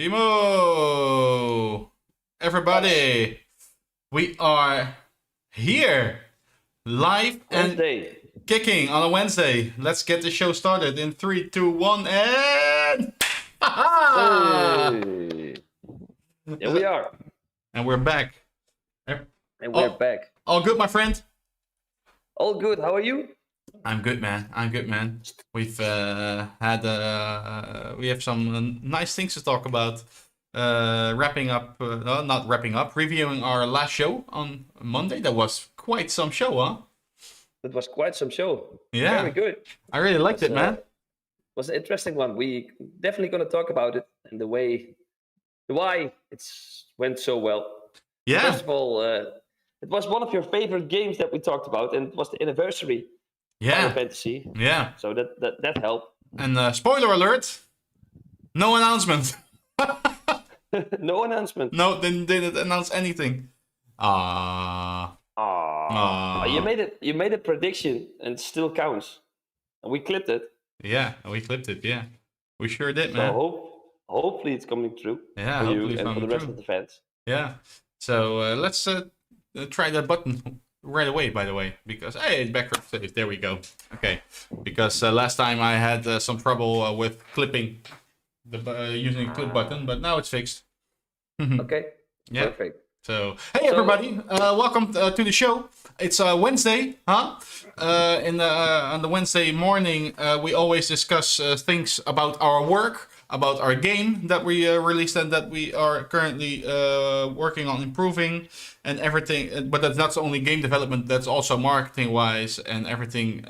Timo! Everybody! We are here! Live and Wednesday. kicking on a Wednesday. Let's get the show started in 3, 2, 1, and... Hey. Here we are. And we're back. And we're back. All good, my friend? All good. How are you? I'm good, man. We've we have some nice things to talk about. Not wrapping up, reviewing our last show on Monday. That was quite some show, huh? It was quite some show. Yeah. Very good. I really liked it, man. It was an interesting one. We definitely going to talk about it and the why it's went so well. Yeah. First of all, it was one of your favorite games that we talked about, and it was the anniversary. Final Fantasy. Yeah. So that helped. And spoiler alert, no announcement. No announcement. No, they didn't announce anything. You made a prediction and it still counts. And we clipped it. Yeah, we clipped it, yeah. We sure did, man. So hopefully it's coming true Yeah, for you and for the rest of the fans. Yeah. So let's try that button right away, by the way, because hey, it's backwards saved. There we go. Okay, because last time I had some trouble with clipping using the clip button, but now it's fixed. Okay. Yeah. Perfect. So hey everybody, welcome to the show. It's Wednesday, huh? On the Wednesday morning, we always discuss things about our work, about our game that we released and that we are currently working on improving and everything. But that's not only game development, that's also marketing wise and everything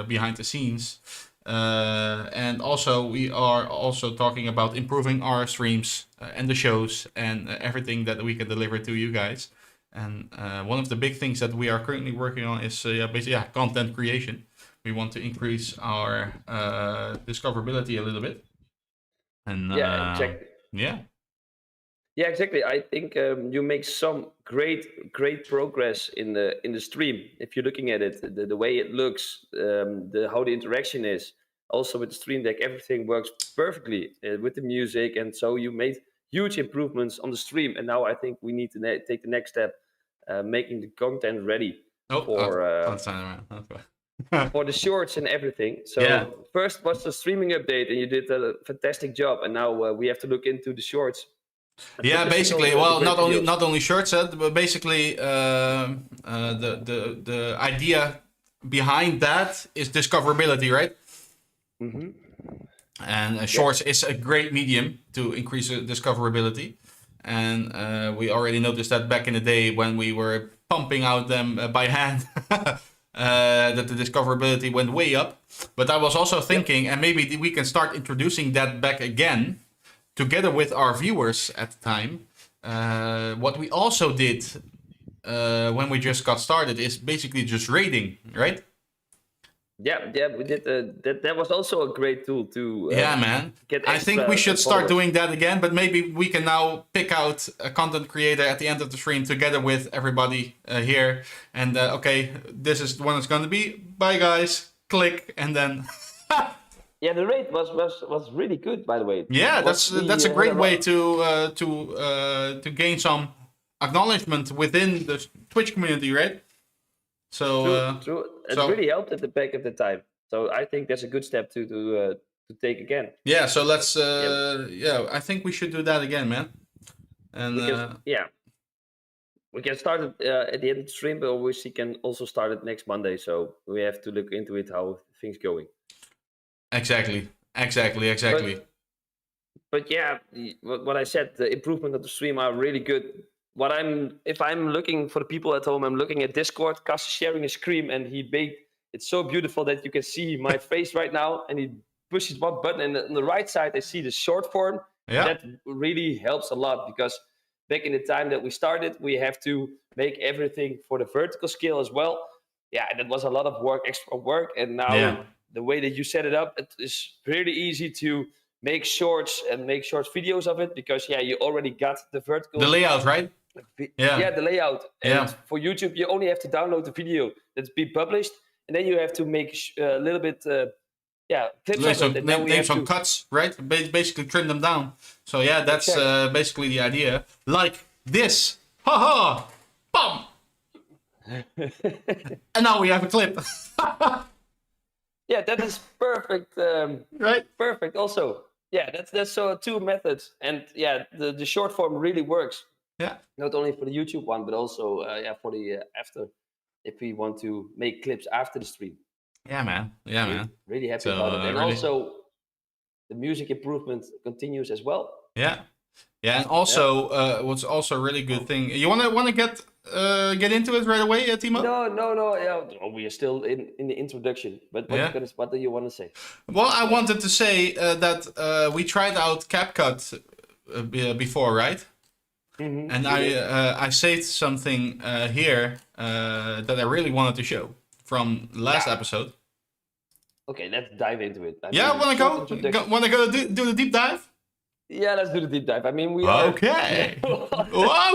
behind the scenes. And also we are also talking about improving our streams and the shows and everything that we can deliver to you guys. And one of the big things that we are currently working on is basically content creation. We want to increase our discoverability a little bit. And exactly. Yeah, exactly. I think you make some great progress in the stream. If you're looking at it, the way it looks, how the interaction is, also with the stream deck, everything works perfectly with the music, and so you made huge improvements on the stream. And now I think we need to take the next step, making the content ready for the shorts and everything. So first was the streaming update, and you did a fantastic job. And now we have to look into the shorts. Yeah, basically, well, not only shorts, but basically the idea behind that is discoverability, right? Mm-hmm. And shorts is a great medium to increase discoverability. And we already noticed that back in the day when we were pumping out them by hand. That the discoverability went way up. But I was also thinking, and maybe we can start introducing that back again, together with our viewers at the time. What we also did when we just got started is basically just rating, right? Yeah, we did. That was also a great tool to. Man. I think we should start doing that again, but maybe we can now pick out a content creator at the end of the stream together with everybody here. And okay, this is when it's going to be. Bye, guys. Click, and then. Yeah, the rate was really good, by the way. Yeah, that's a great way to gain some acknowledgement within the Twitch community, right? So true. It really helped at the back of the time. So I think that's a good step to take again. Yeah. So let's. I think we should do that again, man. And we can start it at the end of the stream, but we can also start it next Monday. So we have to look into it how things going. Exactly. But yeah, what I said, the improvement of the stream are really good. If I'm looking for the people at home, I'm looking at Discord. Cass is sharing a screen, and it's so beautiful that you can see my face right now. And he pushes one button, and on the right side, I see the short form. Yeah. That really helps a lot because back in the time that we started, we have to make everything for the vertical scale as well. Yeah, and it was a lot of work, extra work. And now the way that you set it up, it is really easy to make shorts videos of it because you already got the vertical. The layout, right? Yeah, the layout. And for YouTube, you only have to download the video that's been published, and then you have to make a little bit yeah, clips of it, and then we name have some to cuts, right? Basically trim them down. So yeah, that's basically the idea. Like this, haha, bam, and now we have a clip, yeah, that is perfect. right? Perfect. Also, yeah, that's so two methods, and yeah, the short form really works. Yeah, Not only for the YouTube one, but also yeah for the after. If we want to make clips after the stream, yeah, man, yeah, man. really happy So about it, and really, also the music improvement continues as well. yeah, yeah, and Yeah. also what's also a really good thing. You wanna get into it right away, Timo? No. Yeah, oh, we are still in the introduction. But Yeah. what do you want to say? Well, I wanted to say that we tried out CapCut before, right? And I saved something here that I really wanted to show from last episode. Okay, let's dive into it. Yeah, short introduction. wanna go do the deep dive? Yeah, let's do the deep dive. I mean, we are Okay. normally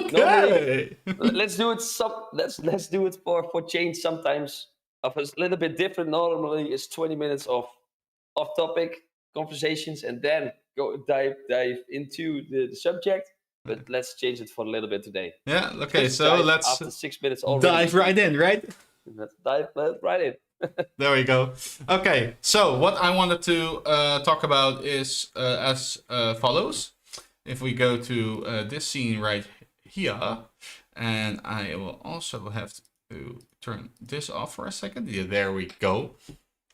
Okay. let's do it. Let's do it for change. Sometimes of a little bit different. Normally, it's 20 minutes of off topic conversations, and then go dive into the subject. But let's change it for a little bit today. Yeah. Okay. Let's So dive let's after 6 minutes already. dive right in, right? Let's dive right in. There we go. Okay, so what I wanted to talk about is as follows. If we go to this scene right here, and I will also have to turn this off for a second. Yeah, there we go.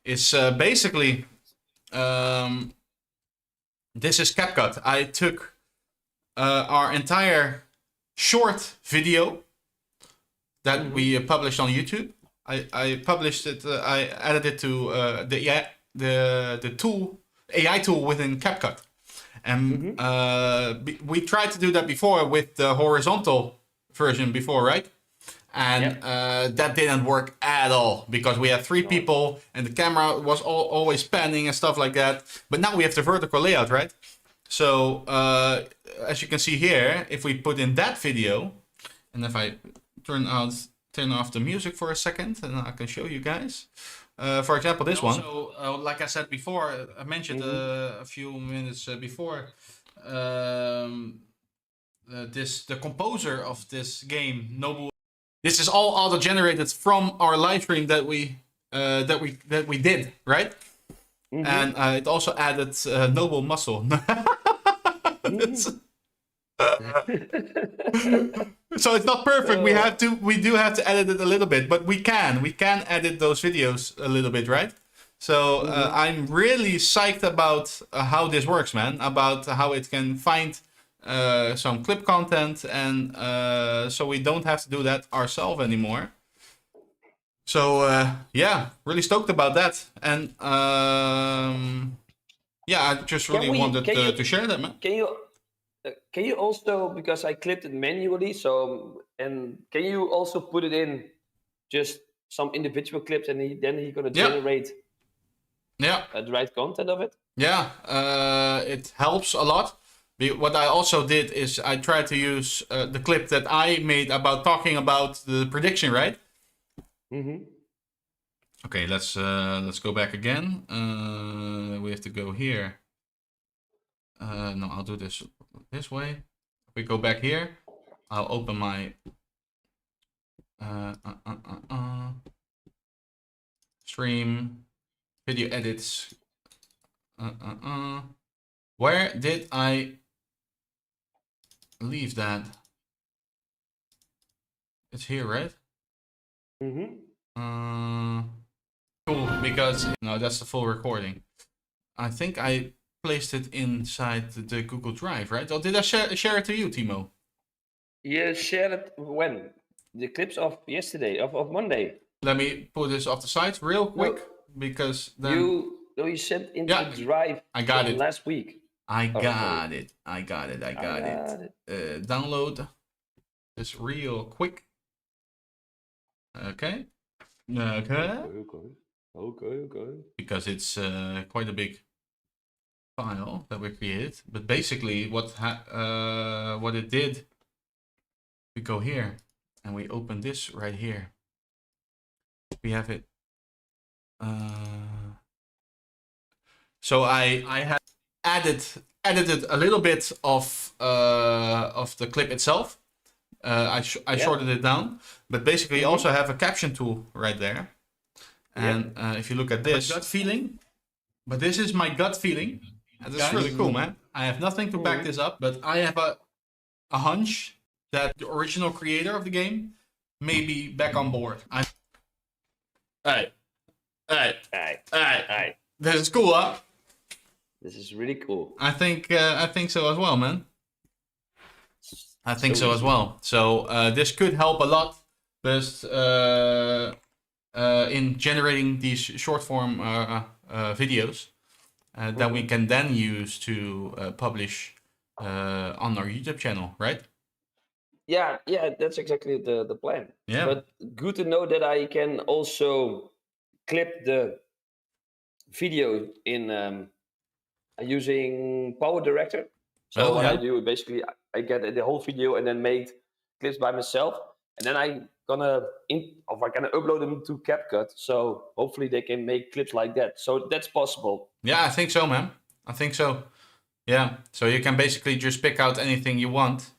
It's basically, this is CapCut. I took our entire short video that we published on YouTube. I published it. I added it to the tool AI tool within CapCut, and we tried to do that before with the horizontal version before, right? And that didn't work at all because we had 3 people and the camera was always panning and stuff like that. But now we have the vertical layout, right? So as you can see here, if we put in that video, and if I turn off the music for a second, and I can show you guys. For example, this one. So, like I said before, I mentioned a few minutes before. The composer of this game, Noble. This is all auto-generated from our live stream that we did, right? And it also added Noble Muscle. So it's not perfect. We do have to edit it a little bit, but we can edit those videos a little bit, right? So I'm really psyched about how this works, man. About how it can find some clip content, and so we don't have to do that ourselves anymore. So yeah, really stoked about that, and yeah, I just really wanted to share that, man. Can you also, because I clipped it manually, so and can you also put it in just some individual clips, and then he's gonna generate the right content of it? Yeah, it helps a lot. What I also did is I tried to use the clip that I made about talking about the prediction, right? Okay, let's go back again. We have to go here. No, I'll do this way. If we go back here, I'll open my stream, video edits. Where did I leave that? It's here, right? Cool, because no, that's the full recording. I think I placed it inside the Google Drive, right? Or did I share it to you, Timo? You shared it when? The clips of yesterday, of Monday. Let me put this off the side real quick, because then you sent into the Drive. I got it last week. I got it. Download this real quick. Okay. Because it's quite a big file that we created. But basically, what it did, we go here and we open this right here. We have it. So I had edited a little bit of the clip itself. I shorted it down, but basically also have a caption tool right there. And if you look at this gut feeling, but this is my gut feeling. And this is really cool, man. I have nothing to back this up, but I have a hunch that the original creator of the game may be back on board. Alright. This is cool, huh? This is really cool. I think so as well, man. I think so as well. So this could help a lot, just in generating these short form videos that we can then use to publish on our YouTube channel, right? Yeah, that's exactly the plan. Yeah. But good to know that I can also clip the video in using Power Director. So what I do, basically, I get the whole video and then make clips by myself, and then I'm gonna upload them to CapCut. So hopefully they can make clips like that. So that's possible. Yeah, I think so, man. I think so. Yeah. So you can basically just pick out anything you want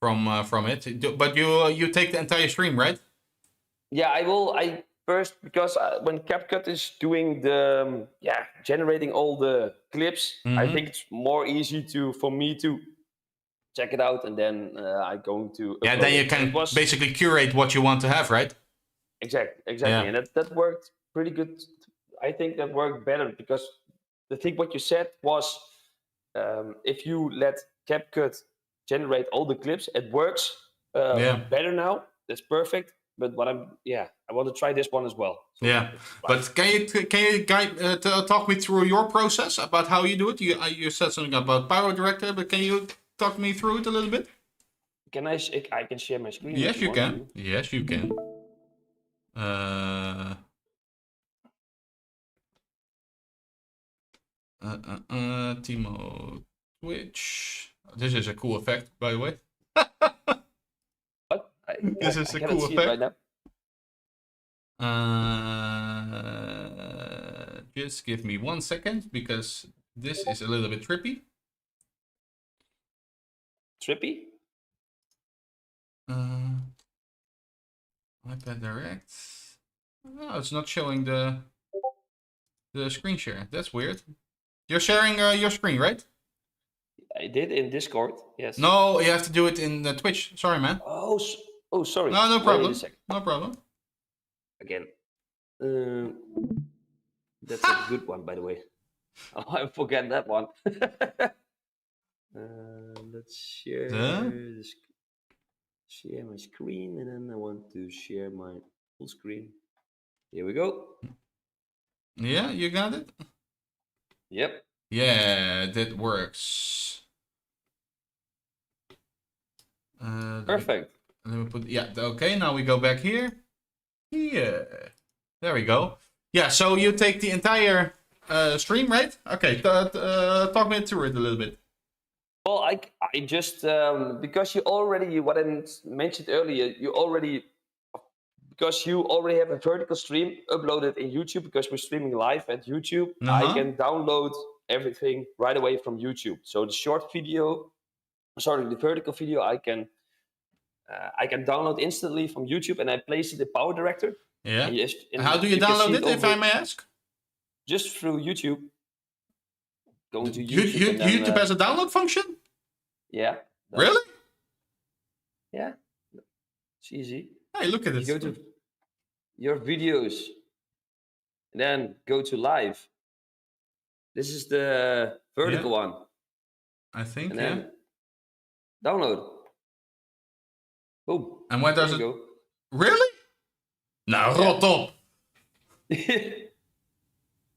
from it. But you take the entire stream, right? Yeah, I will. I first, because when CapCut is doing the generating all the clips, I think it's more easy for me to check it out, and then I'm going to then you can basically curate what you want to have, right? Exactly, and that worked pretty good. I think that worked better because what you said was if you let CapCut generate all the clips, it works better now. That's perfect. But I want to try this one as well. So but can you guide talk me through your process about how you do it? You said something about Power Director, but can you talk me through it a little bit? Can I can share my screen? Yes, you can. Yes, you can. Timo Twitch. This is a cool effect, by the way. What? This is a cool effect. Right just give me 1 second because this is a little bit trippy. Trippy? iPad Direct. Oh, it's not showing the screen share. That's weird. You're sharing your screen, right? I did in Discord. Yes. No, you have to do it in Twitch. Sorry, man. Oh, sorry. No problem. No problem. Again. That's a good one, by the way. Oh, I forget that one. Let's share share my screen, and then I want to share my full screen. Here we go. Yeah, you got it? Yep. Yeah, that works. Perfect. Let me put, okay, now we go back here. Yeah, there we go. Yeah, so you take the entire stream, right? Okay, talk me through it a little bit. Well, I just because you already, what I mentioned earlier, because you already have a vertical stream uploaded in YouTube, because we're streaming live at YouTube, I can download everything right away from YouTube. So the the vertical video, I can download instantly from YouTube, and I place it in Power Director. Yeah. And how do you download it, if I may ask? Just through YouTube. Going to YouTube. YouTube has a download function? Yeah. Really? Yeah. It's easy. Hey, look at this. You go to your videos, and then go to live. This is the vertical one. I think, and then download. Boom. And where does it go? Really? Nou, rot op.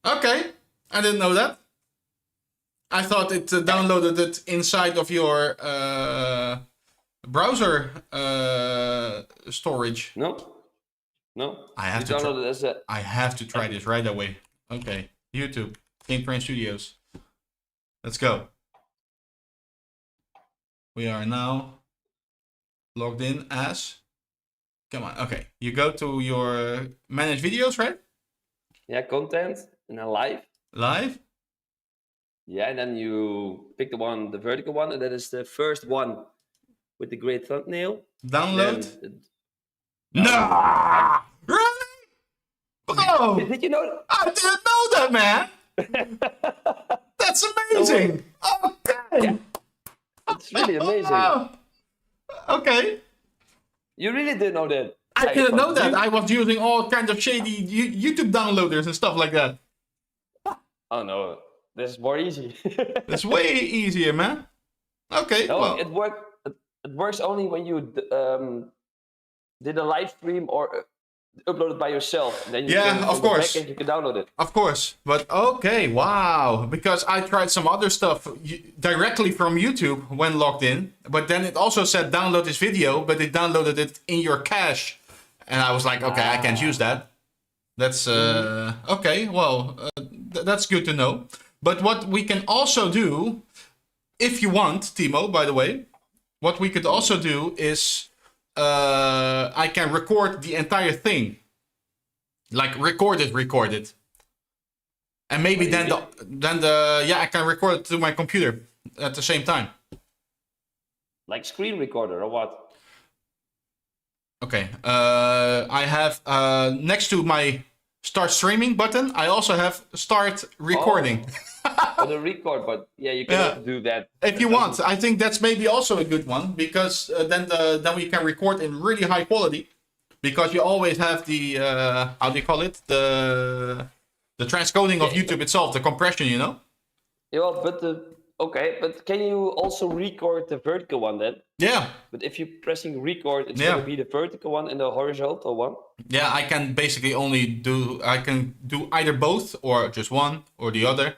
Okay. I didn't know that. I thought it downloaded it inside of your browser storage. No. I have to try this right away. Okay. YouTube. Game Train Studios. Let's go. We are now logged in as... Come on. Okay. You go to your manage videos, right? Yeah, content and then live. Live? Yeah, and then you pick the vertical one, and that is the first one with the great thumbnail. Download? Then download. Nah! Really? Oh! Did you know? I didn't know that, man! That's amazing! Okay! Yeah, it's really amazing. Oh, okay. You really didn't know that? I didn't know that. You- I was using all kinds of shady YouTube downloaders and stuff like that. Oh no, this is more easy. It's way easier, man. Okay, No, well. it works only when you did a live stream or upload it by yourself. Then you Yeah, can, of on the course. back end, you can download it. Of course, but okay, wow. Because I tried some other stuff directly from YouTube when logged in, but then it also said download this video, but it downloaded it in your cache. And I was like, okay, I can't use that. That's, okay, well, that's good to know. But what we can also do, if you want, Timo, by the way, what we could also do is I can record the entire thing. Like record it. And maybe then I can record it to my computer at the same time. Like screen recorder or what? Okay. I have next to my start streaming button, I also have start recording. For the record, but yeah, you can also do that. If you want, I think that's maybe also a good one because then we can record in really high quality. Because you always have the how do you call it, the transcoding of YouTube itself, the compression, you know. Yeah, but can you also record the vertical one then? Yeah. But if you're pressing record, it's gonna be the vertical one and the horizontal one. Yeah, I can basically I can do either both or just one or the other.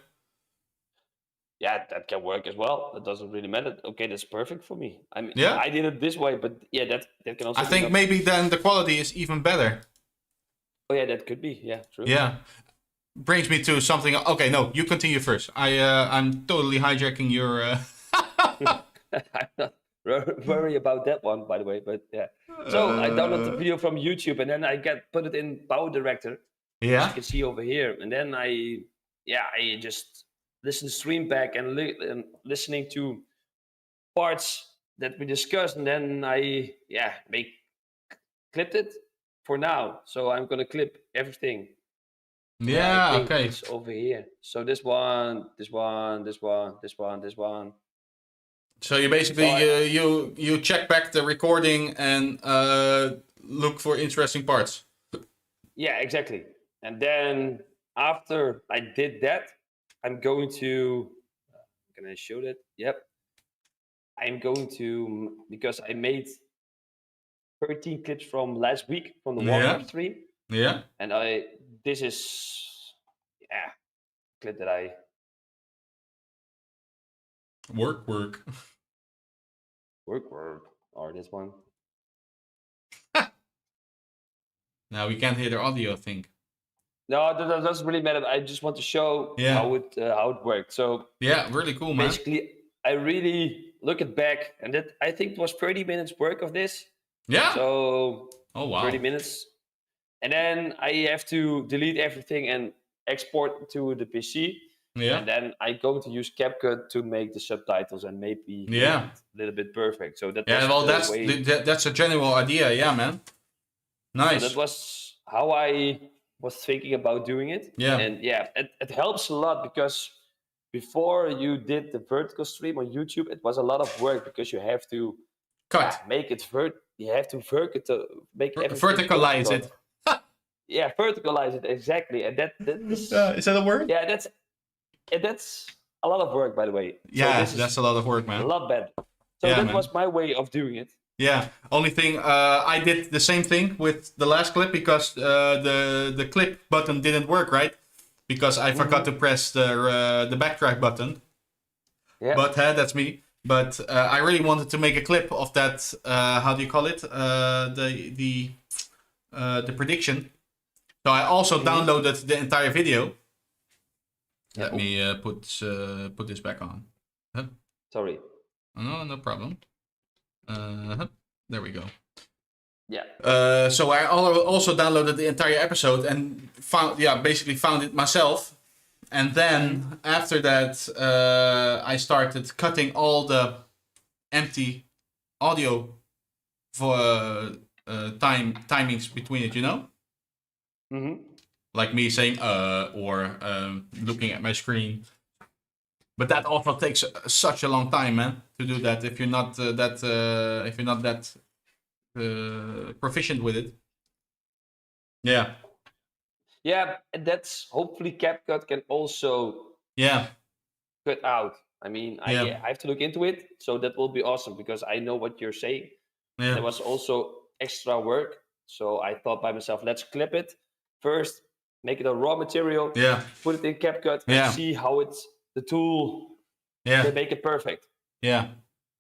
Yeah, that can work as well. That doesn't really matter. Okay, that's perfect for me. I mean, Yeah. I did it this way, but yeah, that can also. I think maybe then the quality is even better. Oh yeah, that could be. Yeah, true. Yeah. Brings me to something. Okay, no, you continue first. I'm totally hijacking your. I'm not worry about that one, by the way. But yeah, so I download the video from YouTube, and then I put it in Power Director. Yeah. You can see over here, and then I just listen to stream back and listening to parts that we discussed, and then I clipped it for now. So I'm gonna clip everything. Yeah. Okay. It's over here. So this one. So you basically you check back the recording and look for interesting parts. Yeah, exactly. And then after I did that, I'm going to. Can I show that? Yep. I'm going to, because I made 13 clips from last week from the warm-up stream. Yeah. And this is clip that I work or this one. Now we can't hear the audio thing. No, that doesn't really matter. I just want to show how it worked. So yeah, really cool, man. Basically, I really look it back, and that I think it was 30 minutes work of this. Yeah. So 30 wow. minutes, and then I have to delete everything and export to the PC. Yeah. And then I go to use CapCut to make the subtitles and maybe make it a little bit perfect. So that's a general idea. Yeah, man. Nice. So that was how I was thinking about doing it. Yeah. And yeah, it helps a lot because before you did the vertical stream on YouTube, it was a lot of work because you have to make it you have to make verticalize it. Yeah, verticalize it exactly. And is that a word? Yeah, that's a lot of work, by the way. Yeah, so that's a lot of work, man. A lot better. So that was my way of doing it. Yeah. Only thing, I did the same thing with the last clip because the clip button didn't work, right? Because I forgot to press the backtrack button. Yeah. But that's me. But I really wanted to make a clip of that. How do you call it? The prediction. So I also downloaded the entire video. Let me put this back on. Sorry. No problem. There we go. Yeah. So I also downloaded the entire episode and basically found it myself. And then after that, I started cutting all the empty audio for timings between it, you know? Mm-hmm. Like me saying or looking at my screen. But that also takes such a long time, man, to do that if you're not that proficient with it. Yeah. Yeah, and that's hopefully CapCut can also Yeah. cut out. I mean, Yeah. I have to look into it, so that will be awesome because I know what you're saying. And Yeah. there was also extra work, so I thought by myself, let's clip it first, make it a raw material, Yeah. put it in CapCut, and Yeah. see how it's the tool Yeah. can make it perfect. Yeah.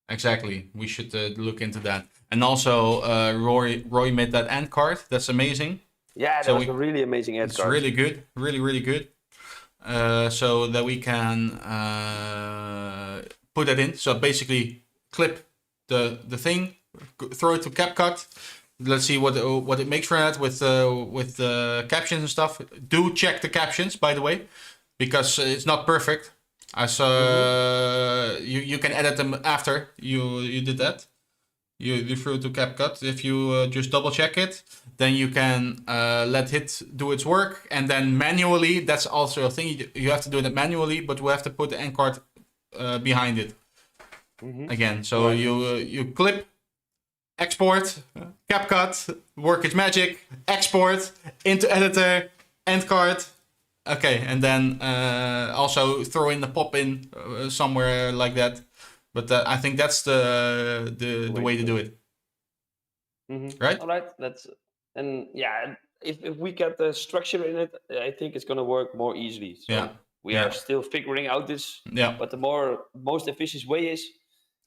Exactly. We should look into that. And also, Roy made that end card. That's amazing. Yeah, that So was a really amazing ad it's card. really good. Really, really good. So that we can put that in. So basically, clip the thing, throw it to CapCut. Let's see what it makes for that with captions and stuff. Do check the captions, by the way, because it's not perfect. I saw you can edit them after you did that. You threw it to CapCut. If you just double check it, then you can let it do its work, and then manually. That's also a thing. You have to do that manually, but we have to put the end card behind it again. So Right. you clip, export, CapCut, work its magic, export into editor, end card. Okay, and then also throw in the pop in somewhere like that. But I think that's the way to do it. Right? All right, and yeah, if we get the structure in it, I think it's gonna work more easily. So Yeah. we Yeah. are still figuring out this, Yeah. but the most efficient way is,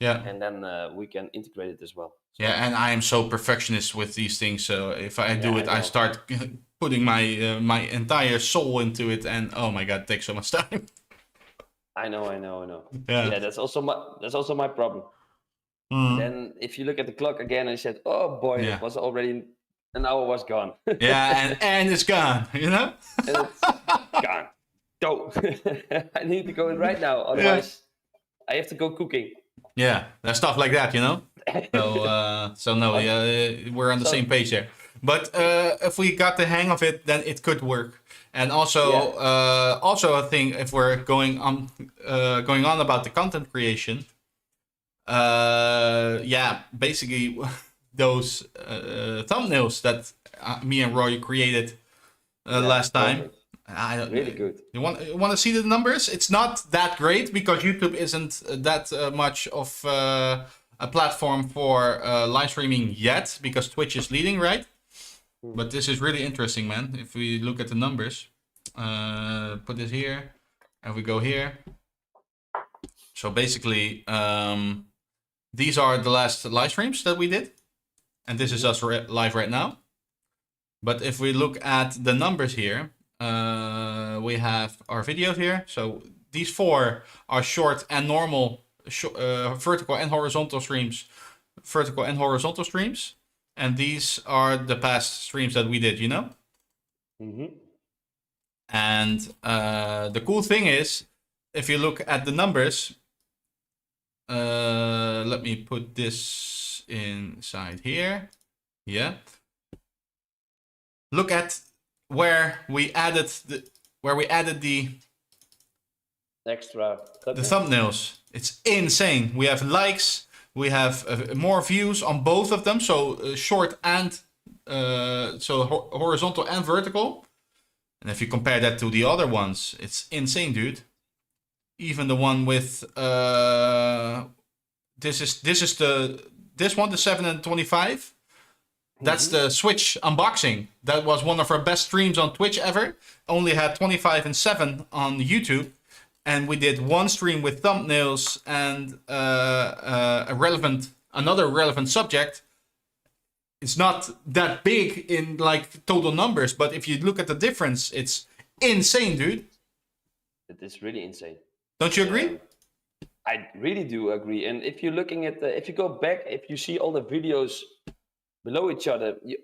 Yeah. and then we can integrate it as well. So, Yeah, and I am so perfectionist with these things. So if I do Yeah, it, I I know. start putting my entire soul into it, and oh my god, it takes so much time. I know. Yeah. Yeah, that's also my problem. Mhm. Then if you look at the clock again, and said, oh boy, Yeah. it was already an hour was gone. Yeah, and it's gone. You know. And it's gone. Go. I need to go in right now, Yeah. otherwise I have to go cooking. Yeah, there's stuff like that, you know. So no, Okay. yeah, we're on the So- same page there. But if we got the hang of it, then it could work. And also, Yeah. also a thing if we're going on about the content creation. Yeah, basically those thumbnails that me and Roy created last time. Perfect. I don't Really good. You want to see the numbers? It's not that great because YouTube isn't that much of a platform for live streaming yet because Twitch is leading, right? But this is really interesting, man. If we look at the numbers, put this here, and we go here. So basically, these are the last live streams that we did, and this is us live right now. But if we look at the numbers here, we have our videos here. So these 4 are short and normal, vertical and horizontal streams, and these are the past streams that we did, you know. And the cool thing is, if you look at the numbers, let me put this inside here. Yeah. Look at where we added the Extra. thumbnails. It's insane. We have likes. We have more views on both of them. So short and horizontal and vertical. And if you compare that to the other ones, it's insane, dude. Even the one with this one, the 725. That's the Switch unboxing. That was one of our best streams on Twitch ever. Only had 25 and 7 on YouTube. And we did one stream with thumbnails and another relevant subject. It's not that big in like total numbers, but if you look at the difference, it's insane, dude. It is really insane. Don't you agree? I really do agree. And if you're looking at if you go back, if you see all the videos below each other, you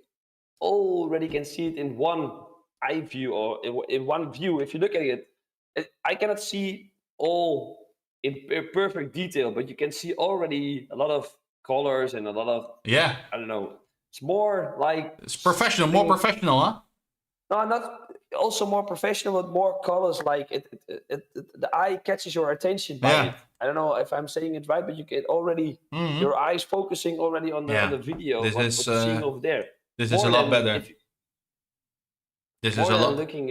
already can see it in one eye view or in one view. If you look at it, I cannot see all in perfect detail, but you can see already a lot of colors and a lot of, Yeah. I don't know. It's more like It's professional, more professional, huh? no, not also more professional, but more colors. Like the eye catches your attention by Yeah. it. I don't know if I'm saying it right, but you get already your eyes focusing already on the Yeah. video. This What you're seeing over there, is a more lot than better. if This is more a than lot. looking.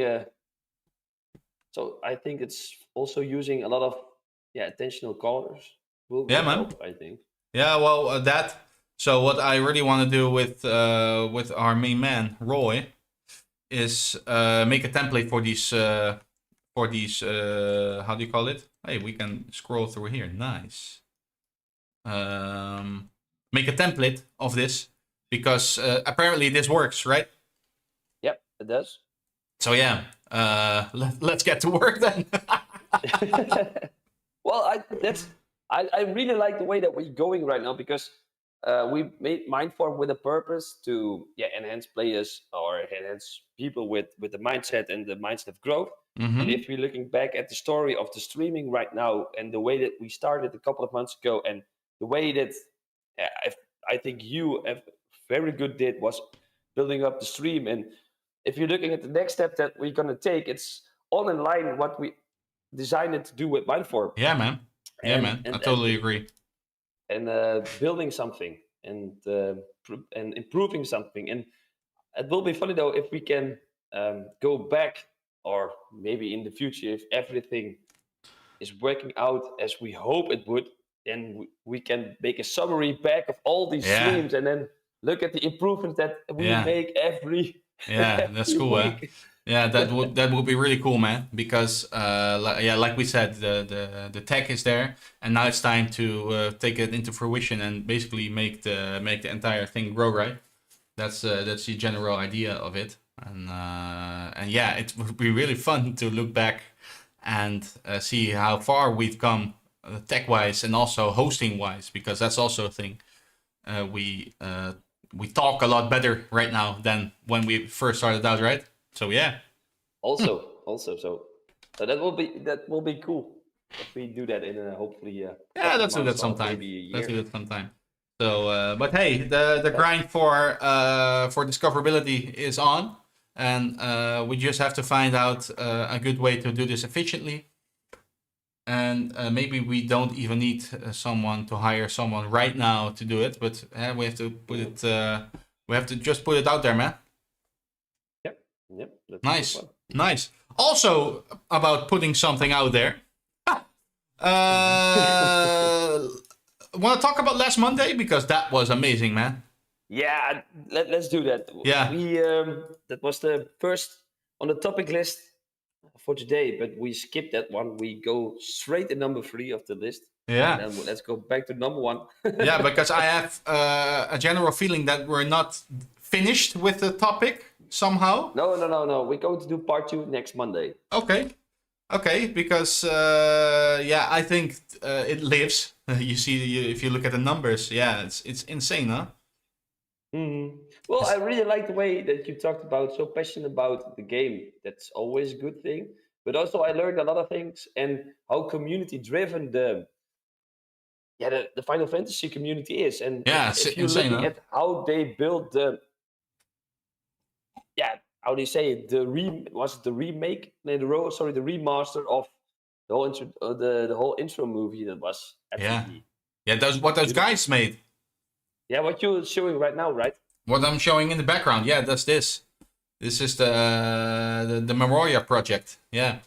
So I think it's also using a lot of attentional colors Yeah, will man. help. I think. Yeah, well, that. So what I really want to do with our main man Roy is make a template for these how do you call it? Hey, we can scroll through here. Nice. Make a template of this because apparently this works, right? Yep, it does. So yeah, let's get to work then. Well, I really like the way that we're going right now because we made Mindform with a purpose to enhance players or enhance people with the mindset and the mindset of growth. And if we're looking back at the story of the streaming right now and the way that we started a couple of months ago and the way that I think you have very good did was building up the stream. And if you're looking at the next step that we're gonna take, it's all in line with what we designed it to do with Mindform. Yeah, man. Yeah, man. I totally agree. And building something and improving something. And it will be funny though if we can go back, or maybe in the future, if everything is working out as we hope it would, then we can make a summary back of all these streams and then look at the improvements that we make every that's every cool, week. Yeah, that would be really cool, man. Because like we said, the tech is there, and now it's time to take it into fruition and basically make the entire thing grow, right? That's the general idea of it, and yeah, it would be really fun to look back and see how far we've come tech wise and also hosting wise, because that's also a thing. We talk a lot better right now than when we first started out, right? So yeah. Also, so that will be cool if we do that in hopefully a Yeah, couple of let's do that months or sometime. maybe a year. Let's do that sometime. So, but hey, the grind for discoverability is on, and we just have to find out a good way to do this efficiently. And maybe we don't even need someone to hire someone right now to do it, but we have to put it. We have to just put it out there, man. Yep. Nice, nice. Also about putting something out there. Want to talk about last Monday, because that was amazing, man. Yeah, let's do that. Yeah. We that was the first on the topic list for today, but we skipped that one. We go straight to number 3 of the list. Yeah. And then let's go back to number 1. Yeah, because I have a general feeling that we're not finished with the topic somehow. No. We're going to do part 2 next Monday. Okay, because I think it lives. You see, if you look at the numbers, it's insane, huh? Mm-hmm. Well, I really like the way that you talked about, so passionate about the game. That's always a good thing. But also, I learned a lot of things and how community driven the Final Fantasy community is. And if you're insane, looking at how they built the how do you say it? The remake? No, the remaster of the whole the whole intro movie. That was absolutely Those beautiful. Guys made. Yeah, what you're showing right now, right? What I'm showing in the background, that's this. This is the Memoria project. Yeah,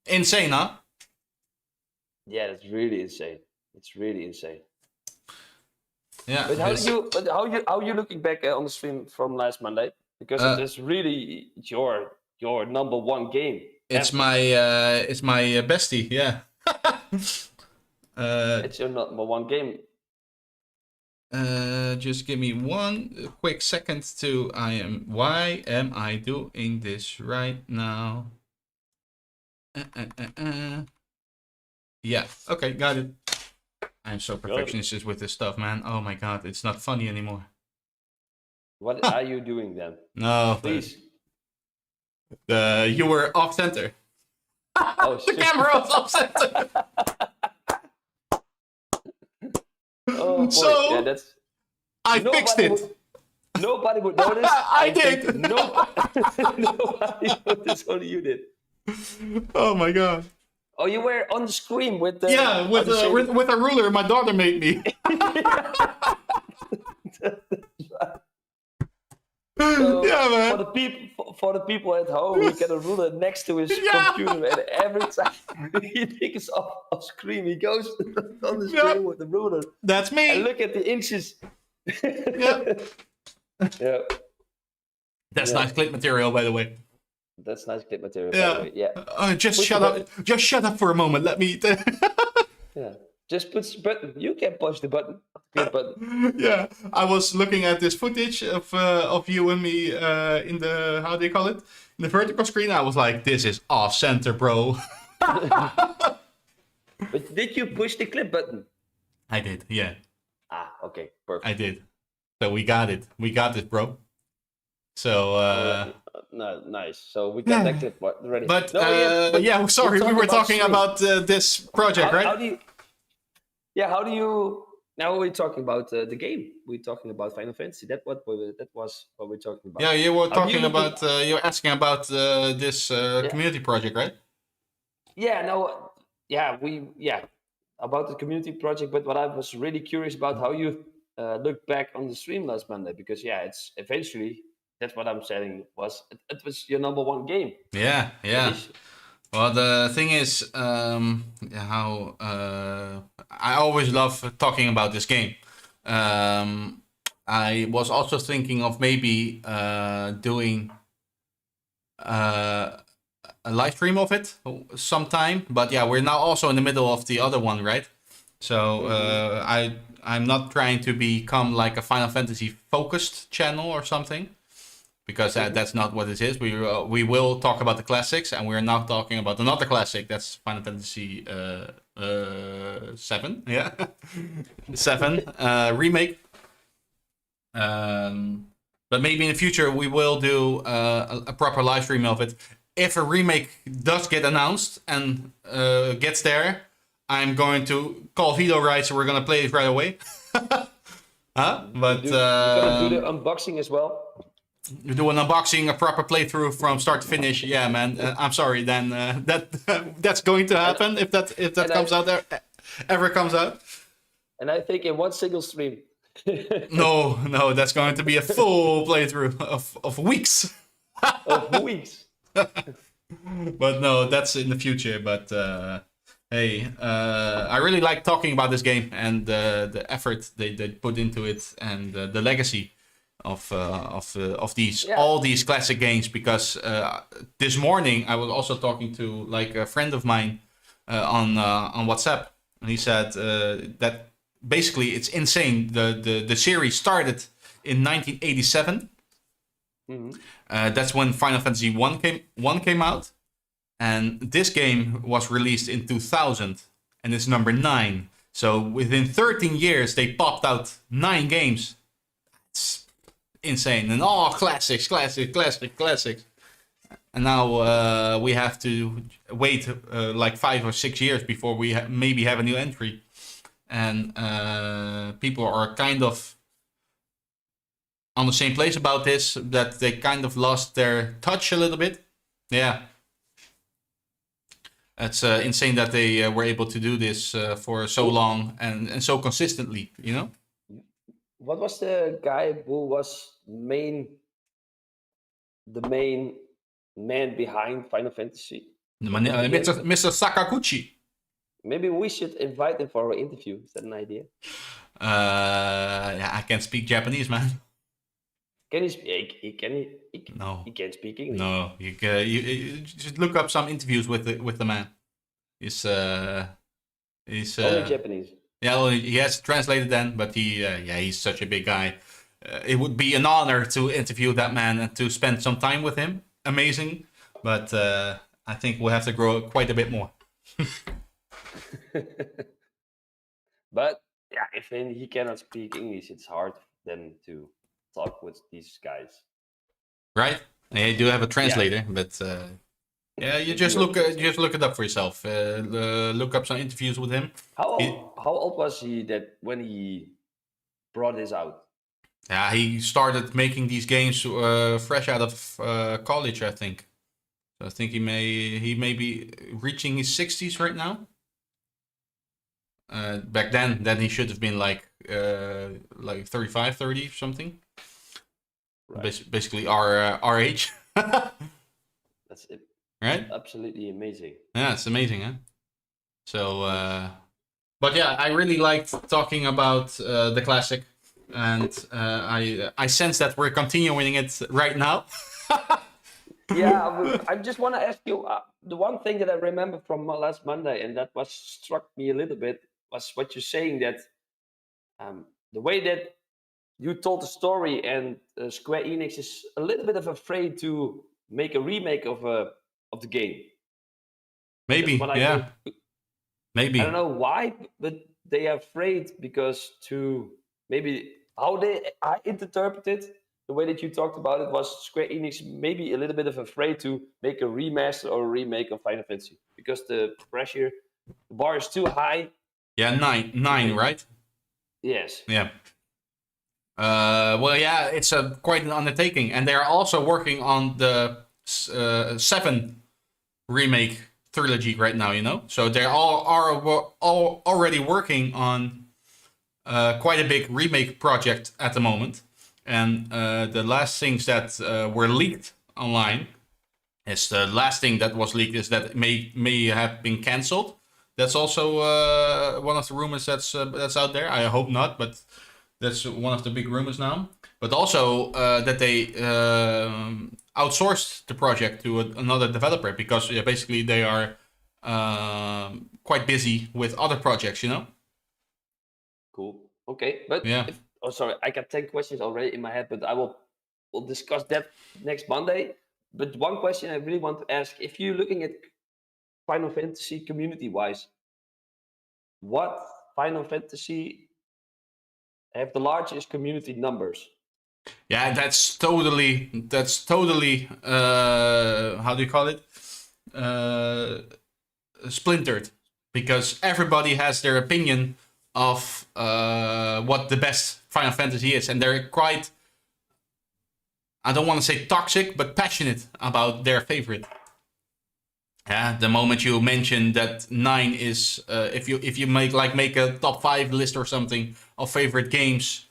insane, huh? Yeah, that's really insane. It's really insane. Yeah. But how you looking back on the stream from last Monday? Because it is really your number 1 game. It's my bestie. Yeah. It's your number 1 game. Just give me one quick second to why am I doing this right now? Yeah, okay, got it. I'm so perfectionist with this stuff, man. Oh my god, it's not funny anymore. What are you doing then? No, please. You were off center. Oh, The shit. camera was off center. Oh, boy. So, Yeah, that's... I fixed Nobody it. nobody would notice. I think did. nobody noticed. Only you did. Oh my god. Oh, you were on the screen with the... Yeah, how to say with a ruler my daughter made me. So Yeah, man. for the people at home, he got a ruler next to his Yeah. computer, and every time he takes off screen, he goes on the Yeah. screen with the ruler That's me. and look at the inches. Yeah. Yeah, That's Yeah. nice clip material, by the way. that's nice clip material. By Yeah. the way. Yeah, Just Push shut the up. Just shut up for a moment. Let me. yeah. Just push the button. You can push the button. Click button. Yeah, I was looking at this footage of you and me in the, how do you call it, in the vertical screen. I was like, this is off center, bro. But did you push the clip button? I did, yeah, Ah, okay, perfect. I did. So we got it. We got it, bro. So, No, nice. So we got that clip ready. but No, yeah, sorry, we were talking stream. about this project, right? How do you? Yeah, how do you? Now we're talking about the game. We're talking about Final Fantasy. That was what we're talking about. Yeah, you were How do you talking look about, you were asking about this community project, right? Yeah, no, yeah, about the community project. But what I was really curious about how you look back on the stream last Monday, because yeah, it's eventually that's what I'm saying was it was your number one game. Yeah, yeah. It is- Well, the thing is, how I always love talking about this game. I was also thinking of maybe doing a live stream of it sometime, but yeah, we're now also in the middle of the other one, right? So I'm not trying to become like a Final Fantasy focused channel or something, because that's not what it is. We will talk about the classics, and we're now talking about another classic. That's Final Fantasy 7. Yeah, 7 remake. But maybe in the future we will do a proper live stream of it. If a remake does get announced and gets there, I'm going to call veto rights, and we're gonna play it right away. Huh? But you're gonna do the unboxing as well. you do an unboxing, a proper playthrough from start to finish. Yeah, man. I'm sorry. Then that's going to happen if that comes out there, ever comes out. And I think in one single stream. No, that's going to be a full playthrough of weeks. Of weeks. But no, that's in the future. But hey, I really like talking about this game and the effort they put into it, and the legacy of these all these classic games. Because this morning I was also talking to like a friend of mine on WhatsApp, and he said that basically it's insane. The series started in 1987. Mm-hmm. That's when Final Fantasy 1 came out, and this game was released in 2000, and it's number 9. So within 13 years, they popped out 9 games. It's insane, and all classics. And now we have to wait like 5 or 6 years before we maybe have a new entry, and people are kind of on the same place about this, that they kind of lost their touch a little bit. Yeah. It's insane that they were able to do this for so long and so consistently, you know? What was the guy who was the main man behind Final Fantasy? Mr. Sakaguchi. Maybe we should invite him for our interview. Is that an idea? Yeah, I can't speak Japanese, man. Can he speak? No. He can't speak English. No, you just look up some interviews with the man. He's Only Japanese. Yeah, well, he has translated then, but he's such a big guy. It would be an honor to interview that man and to spend some time with him. Amazing, but I think we'll have to grow quite a bit more. But yeah, if he cannot speak English, it's hard then to talk with these guys. Right? Yeah, you do have a translator, but Yeah, you just look it up for yourself. Look up some interviews with him. How old was he that when he brought this out? Yeah, he started making these games fresh out of college, I think. So I think he may be reaching his 60s right now. Back then he should have been like 35, 30 something. Right. Basically our age. That's it. Right? Absolutely amazing. Yeah, it's amazing, huh? So, but yeah, I really liked talking about the classic, and I sense that we're continuing it right now. Yeah, I just want to ask you the one thing that I remember from last Monday, and that was struck me a little bit, was what you're saying that the way that you told the story, and Square Enix is a little bit of afraid to make a remake of the game. Maybe, yeah. Maybe. I don't know why, but they are afraid because to maybe how I interpreted the way that you talked about it was Square Enix maybe a little bit of afraid to make a remaster or a remake of Final Fantasy because the pressure, the bar is too high. Yeah, nine, right? Yes. Yeah. Well, yeah, it's quite an undertaking, and they are also working on the 7 remake trilogy right now. You know, so they all already working on quite a big remake project at the moment. And the last things that were leaked online is the last thing that was leaked is that it may have been cancelled. That's also one of the rumors that's out there. I hope not, but that's one of the big rumors now. But also that they outsourced the project to another developer because basically they are quite busy with other projects, you know? Cool. Okay, but yeah. Sorry, I got 10 questions already in my head, but we'll discuss that next Monday. But one question I really want to ask, if you're looking at Final Fantasy community-wise, what Final Fantasy have the largest community numbers? Yeah, that's totally how do you call it? Splintered, because everybody has their opinion of what the best Final Fantasy is, and they're quite, I don't want to say toxic, but passionate about their favorite. Yeah, the moment you mention that 9 is, if you make a top 5 list or something of favorite games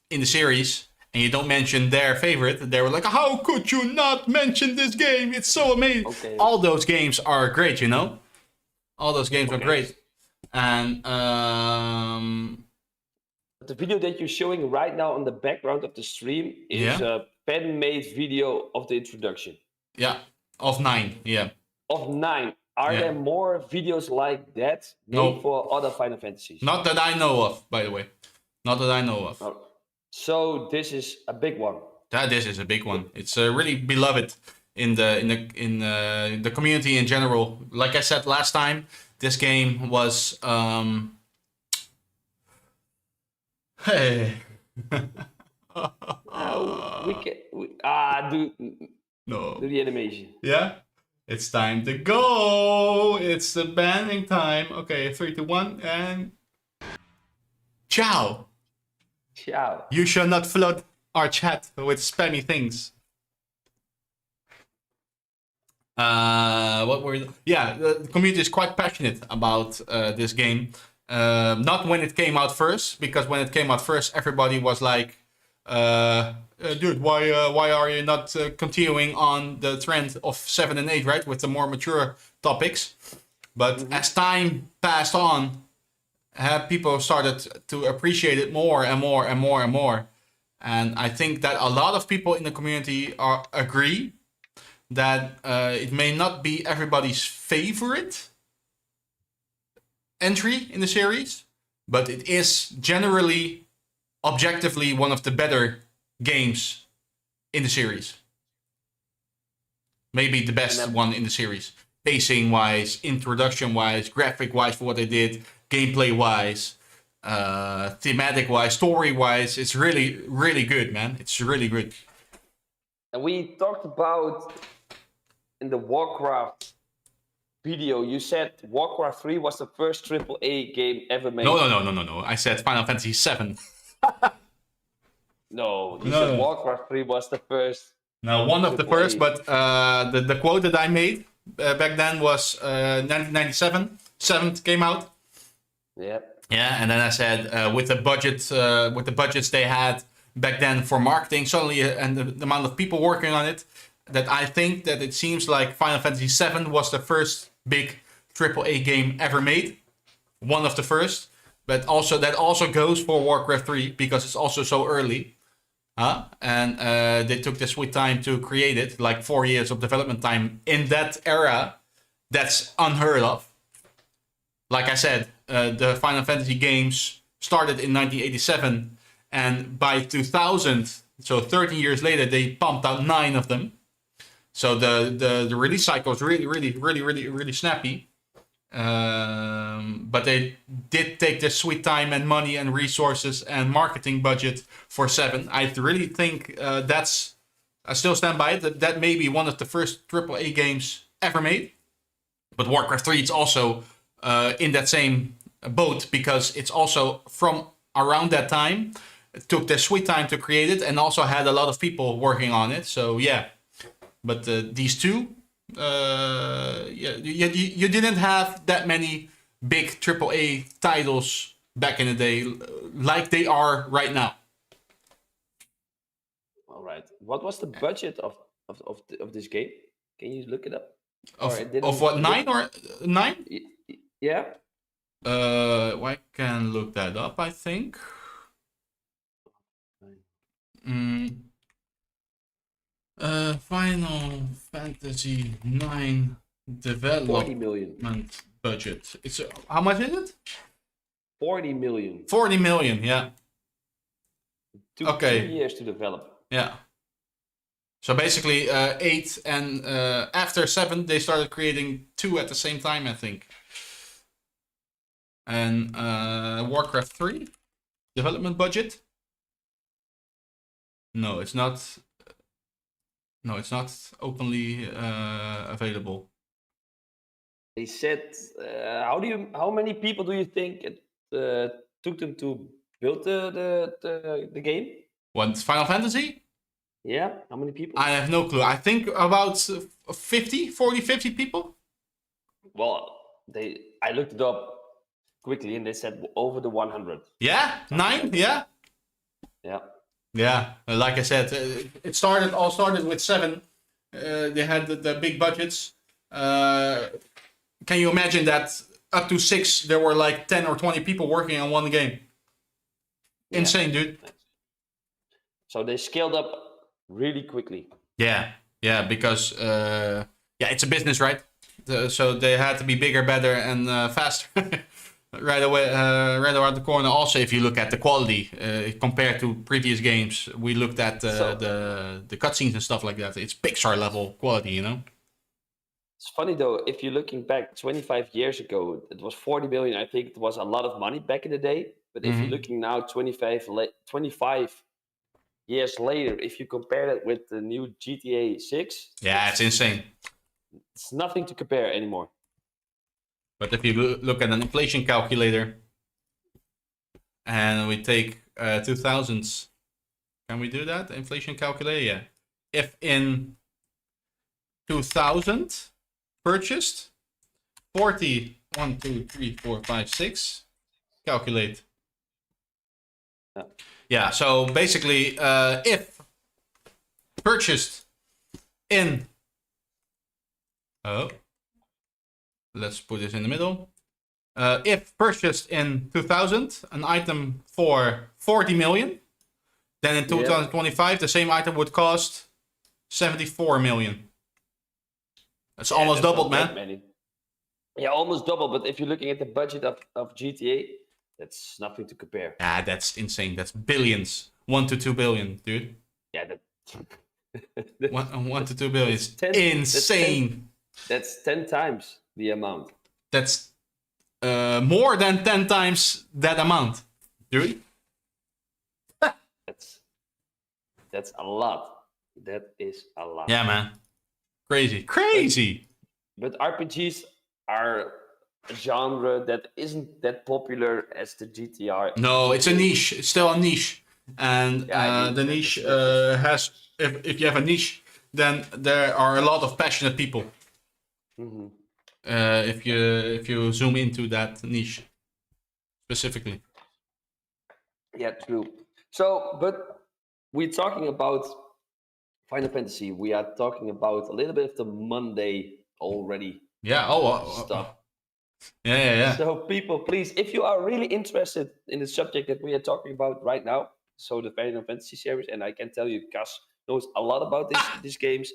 in the series, and you don't mention their favorite, they were like, how could you not mention this game? It's so amazing. Okay. All those games are great, you know? All those games are great. And the video that you're showing right now on the background of the stream is a fan-made video of the introduction. Yeah, of 9, yeah. Of 9. Are there more videos like that made for other Final Fantasies? Not that I know of, by the way. Not that I know of. No. So this is a big one. This is a big one. It's really beloved in the community in general. Like I said last time, this game was hey. Do the animation. Yeah. It's time to go. It's the banning time. Okay, 3, 2, 1, and ciao. Ciao. You shall not flood our chat with spammy things. The community is quite passionate about this game. Not when it came out first, because when it came out first, everybody was like, dude, why are you not continuing on the trend of 7 and 8, right, with the more mature topics? But as time passed on, people started to appreciate it more and more and more and more. And I think that a lot of people in the community agree that it may not be everybody's favorite entry in the series, but it is generally, objectively, one of the better games in the series. Maybe the best one in the series. Pacing wise, introduction wise, graphic wise for what they did, gameplay wise, thematic wise, story wise. It's really, really good, man. It's really good. And we talked about in the Warcraft video, you said Warcraft 3 was the first AAA game ever made. No. I said Final Fantasy 7. No, you No. said Warcraft 3 was the first. Now, one of the AAA. first, but the quote that I made back then was 1997. 7th came out. Yeah. Yeah, and then I said with the budgets they had back then for marketing, suddenly and the amount of people working on it, that I think that it seems like Final Fantasy 7 was the first big AAA game ever made, one of the first. But also that also goes for Warcraft 3 because it's also so early. And they took the sweet time to create it, like 4 years of development time in that era. That's unheard of. Like I said, the Final Fantasy games started in 1987, and by 2000, so 13 years later, they pumped out 9 of them. So the release cycle is really snappy. But they did take the sweet time and money and resources and marketing budget for 7. I really think I still stand by it. That may be one of the first AAA games ever made. But Warcraft 3 is also in that same boat because it's also from around that time. It took their sweet time to create it and also had a lot of people working on it. So yeah, but these two, you didn't have that many big AAA titles back in the day like they are right now. All right. What was the budget of this game? Can you look it up? Of what, 9 or 9? Yeah. I can look that up, I think. Final Fantasy 9 development 40 million. budget. It's how much is it? 40 million. 40 million, yeah. Took 2 years to develop. Yeah. So basically, 8 and after 7, they started creating 2 at the same time, I think. And Warcraft 3 development budget. No, it's not. No, it's not openly available. They said, how many people do you think it took them to build the game? What, Final Fantasy? Yeah, how many people? I have no clue. I think about 50 people. Well, I looked it up quickly and they said over the 100. Yeah, 9. Yeah. Yeah. Yeah, like I said, it all started with 7. They had the big budgets. Can you imagine that up to 6 there were like 10 or 20 people working on one game? Yeah. Insane, dude. So they scaled up really quickly. Yeah, because it's a business, right? So they had to be bigger, better, and faster. Right away, right around the corner. Also, if you look at the quality compared to previous games, we looked at the cutscenes and stuff like that. It's Pixar level quality, you know. It's funny though, if you're looking back 25 years ago, it was 40 million. I think it was a lot of money back in the day. But if you're looking now 25 years later, if you compare it with the new GTA 6, yeah, it's insane. It's nothing to compare anymore. But if you look at an inflation calculator and we take 2000s, can we do that? Inflation calculator, yeah. If in 2000 purchased 40, 1, 2, 3, 4, 5, 6, calculate. Yeah, so basically, if purchased in... let's put this in the middle. If purchased in 2000, an item for 40 million, then in 2025, the same item would cost 74 million. That's almost doubled, man. Yeah, almost double. But if you're looking at the budget of GTA, that's nothing to compare. Yeah, that's insane. That's billions. 1 to 2 billion, dude. Yeah, 1 to 2 billion is insane. That's 10 times the amount. That's more than 10 times that amount, dude. That's a lot. That is a lot. Yeah, man. Crazy. But RPGs are a genre that isn't that popular as the GTR. No, it's a niche. It's still a niche, and Yeah, I mean, the that's niche true. has. If you have a niche, then there are a lot of passionate people. Hmm. If you zoom into that niche specifically. Yeah, true. So, but we're talking about Final Fantasy. We are talking about a little bit of the Monday already Yeah. Oh. stuff. Yeah. Yeah. Yeah. So, people, please, if you are really interested in the subject that we are talking about right now, so the Final Fantasy series, and I can tell you, Gus knows a lot about these games.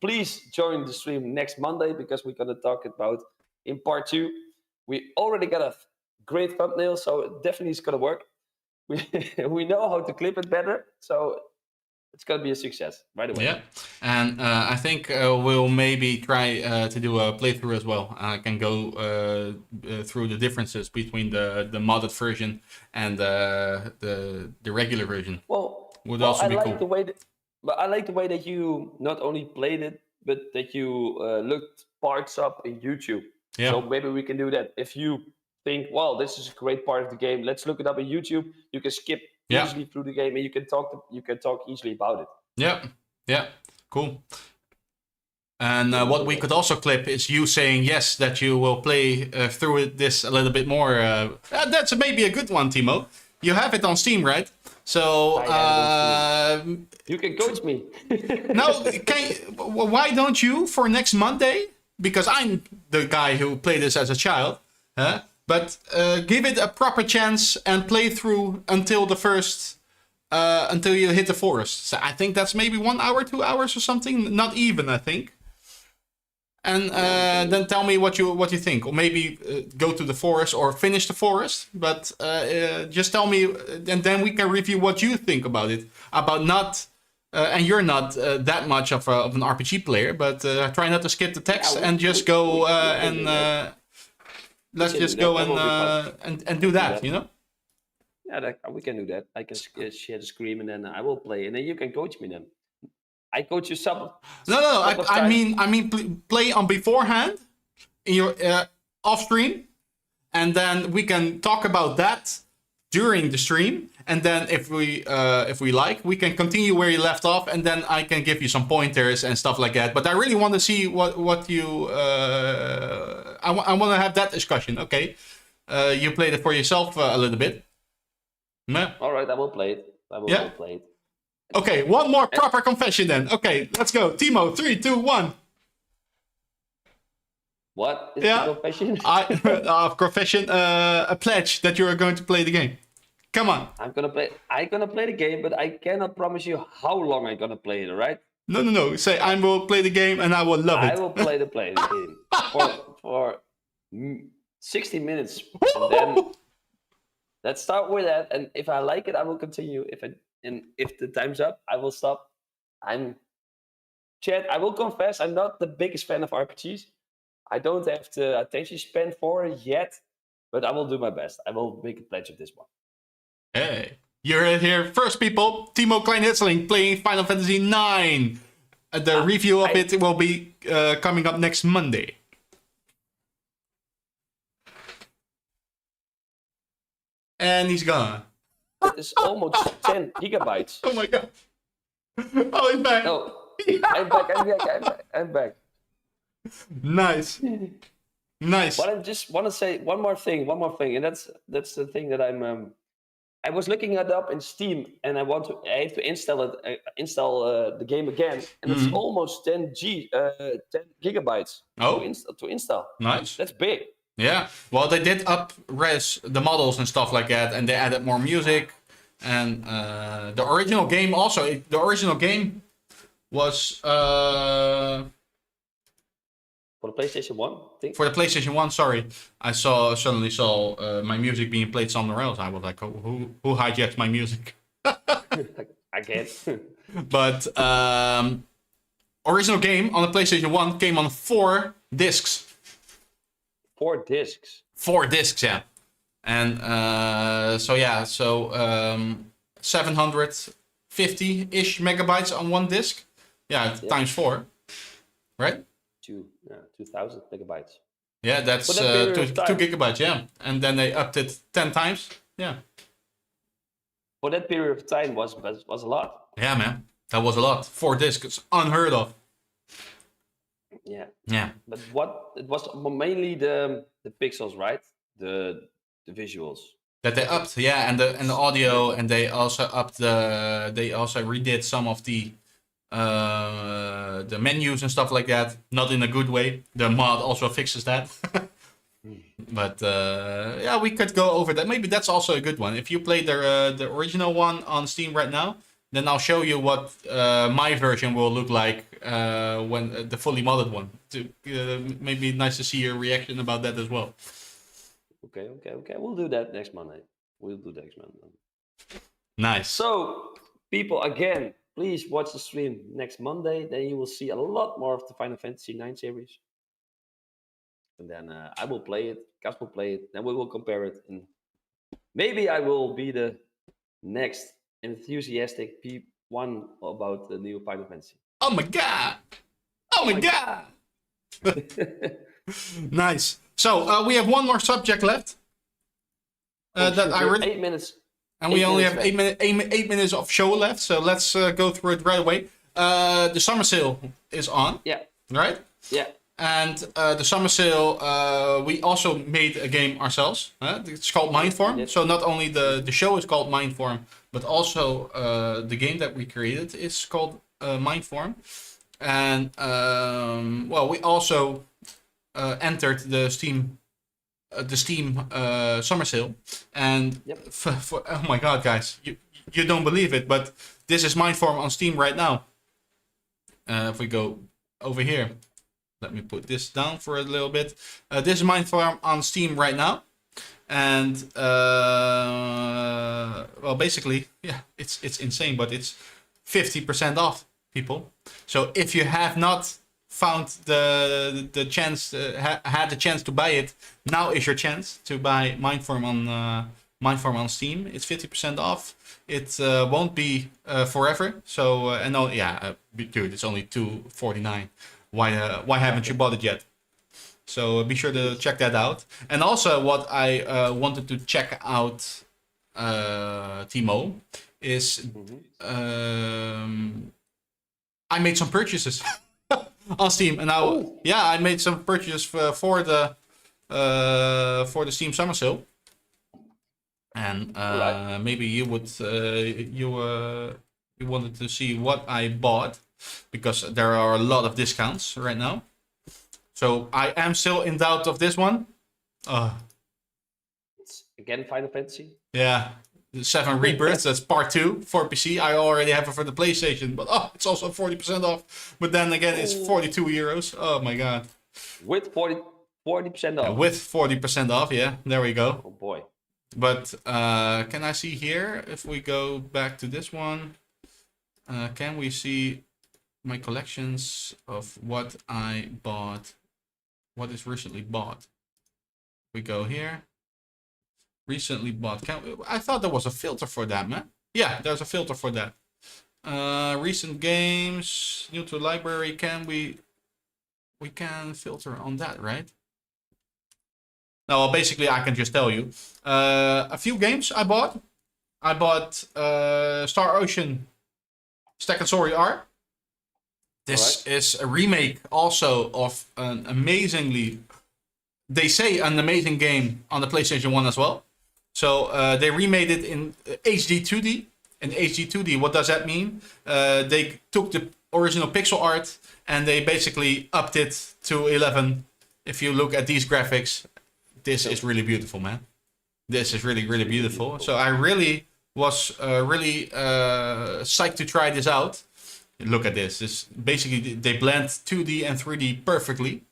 Please join the stream next Monday because we're gonna talk about in part 2. We already got a great thumbnail, so definitely it's gonna work. We we know how to clip it better, so it's gonna be a success right away. Yeah, and I think we'll maybe try to do a playthrough as well. I can go through the differences between the modded version and the regular version. Would also I be like cool. the way that, but I like the way that you not only played it, but that you looked parts up in YouTube. Yeah. So maybe we can do that. If you think, well, this is a great part of the game, let's look it up in YouTube. You can skip Yeah. easily through the game, and you can talk easily about it. Yeah, yeah, cool. And So we'll what do we that. could also clip is you saying yes that you will play through this a little bit more. That's maybe a good one, Timo. You have it on Steam, right? So I have it on You can coach me. no, why don't you for next Monday? Because I'm the guy who played this as a child, huh? But give it a proper chance and play through until the first. Until you hit the forest. So I think that's maybe 1 hour, 2 hours or something. Not even, I think. And then tell me what you think, or maybe go to the forest or finish the forest. But just tell me, and then we can review what you think about it. About not, and you're not that much of an RPG player, but try not to skip the text and just go let's just go and do that. You know. Yeah, we can do that. I can share the screen and then I will play, and then you can coach me. Then I coach you some. No. I mean, play on beforehand in your off stream, and then we can talk about that during the stream. And then if we like, we can continue where you left off, and then I can give you some pointers and stuff like that. But I really want to see what you. I want to have that discussion. Okay, you played it for yourself a little bit. Meh. All right, I will play it. I will play it. Okay, one more proper confession then. Okay, let's go. Timo, 3, 2, 1. What is the confession? Confession, a pledge that you are going to play the game. Come on. I'm gonna play the game, but I cannot promise you how long I'm gonna play it. All right? No. Say I will play the game and I will love it. I will play the game for 60 minutes, and then let's start with that. And if I like it, I will continue. If the time's up, I will stop. Chad, I will confess, I'm not the biggest fan of RPGs. I don't have the attention span for it yet, but I will do my best. I will make a pledge of this one. Hey, you're here first, people. Timo Kleinhitseling playing Final Fantasy 9. The review of it will be coming up next Monday. And he's gone. It is almost 10 gigabytes. Oh my god. Oh, he's back. No, I'm back. Nice. But I just want to say one more thing, and that's the thing that I was looking it up in Steam, and I have to install the game again, and it's almost 10 gigabytes to install. Nice. That's big. Yeah. Well, they did up-res the models and stuff like that, and they added more music. And the original game also. The original game was For the PlayStation 1, I think. For the PlayStation 1, sorry. I suddenly saw my music being played somewhere else. I was like, who hijacked my music? I can't. But original game on the PlayStation 1 came on 4 discs. 4 discs? 4 discs, yeah. And so 750-ish megabytes on one disc. Yeah, times 4. Right? 2,000 megabytes. Yeah, that's For that period of 2 time. gigabytes. Yeah, and then they upped it 10 times. Yeah. For that period of time was a lot. Yeah, man, that was a lot. 4 discs, it's unheard of. Yeah. Yeah. But what it was mainly the pixels, right? The visuals. That they upped, yeah, and the audio, and they also upped they also redid some of the menus and stuff like that. Not in a good way. The mod also fixes that. But yeah, we could go over that. Maybe that's also a good one. If you play the original one on Steam right now, then I'll show you what my version will look like when the fully modded one. Maybe nice to see your reaction about that as well. Okay. We'll do that next Monday. Nice. So, people, again, please watch the stream next Monday. Then you will see a lot more of the Final Fantasy 9 series. And then I will play it. Gus will play it. Then we will compare it. And maybe I will be the next enthusiastic one about the new Final Fantasy. Oh my god! Oh my god! Nice. So we have one more subject left. That I really 8 minutes. And we only have 8 minutes of show left, so let's go through it right away. The summer sale is on. Yeah. Right? Yeah. And the summer sale, we also made a game ourselves. It's called Mindform. So not only the show is called Mindform, but also the game that we created is called Mindform. And well, we also entered the Steam summer sale, and oh my god, guys, you don't believe it, but this is Mindform on Steam right now. If we go over here, let me put this down for a little bit. This is Mindform on Steam right now, and well, basically, yeah, it's insane, but it's 50% off, people. So if you have not found the chance, had the chance to buy it, now is your chance to buy Mindform on Steam. It's 50% off. It won't be forever. So and no, yeah, dude, it's only $2.49. Why haven't you bought it yet? So be sure to check that out. And also, what I wanted to check out, Timo, is I made some purchases on Steam, and now I made some purchases for the Steam summer sale. And maybe you would you wanted to see what I bought, because there are a lot of discounts right now. So I am still in doubt of this one. It's again Final Fantasy. Yeah, 7 Rebirth. That's part 2 for PC. I already have it for the PlayStation, but it's also 40% off. But then again, it's 42 euros. Oh my god. With 40% off. With 40% off. Yeah, there we go. Oh boy. But can I see here, if we go back to this one, can we see my collections of what I bought, what is recently bought? We go here, recently bought. I thought there was a filter for that, man. Yeah, there's a filter for that. Recent games, new to library. Can we can filter on that, right? No, well, basically I can just tell you a few games I bought. I bought Star Ocean Stack and Story R. This is a remake also of an amazingly, they say an amazing game on the PlayStation 1 as well. So they remade it in HD 2D. In HD 2D, what does that mean? They took the original pixel art and they basically upped it to 11. If you look at these graphics, this is really beautiful, man. This is really, really beautiful. So I really was psyched to try this out. Look at this. This basically, they blend 2D and 3D perfectly.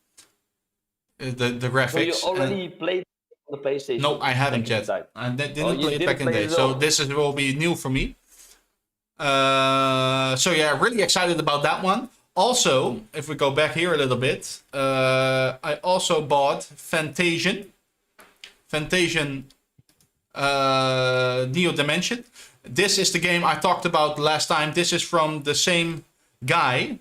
The graphics. So you already played on the PlayStation? No, I haven't yet. I didn't play it back in the day. So this will be new for me. So yeah, really excited about that one. Also, if we go back here a little bit, I also bought Fantasian Neo Dimension. This is the game I talked about last time. This is from the same guy.